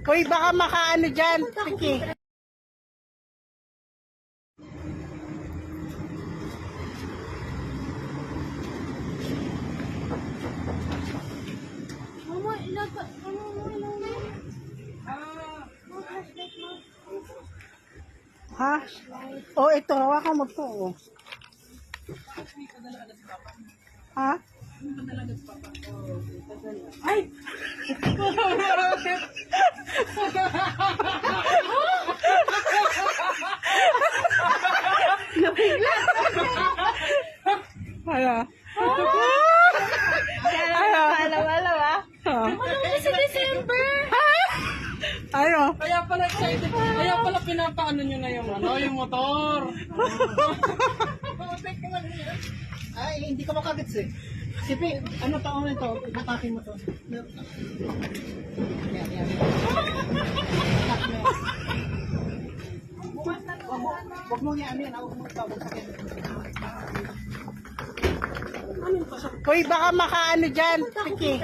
Hoy, baka makaano dyan. Piki. Mama, ilaga. Ano mo ilaga? Ha? Oh, ito. Hawakan mo to. Oh. Ha? Ay! Hala. Alaw-alaw ah. Ano sa December? Ano? Kaya pala excited. Kaya pala pinapaano nyo na yung yung motor. Ay, hindi ka makagets eh. Sipi, ano taon ito? Ipatakin mo to. Yan, yan. Huwag mo yan, yan. Huwag mo ito. Hoy, baka makaano dyan. Piki.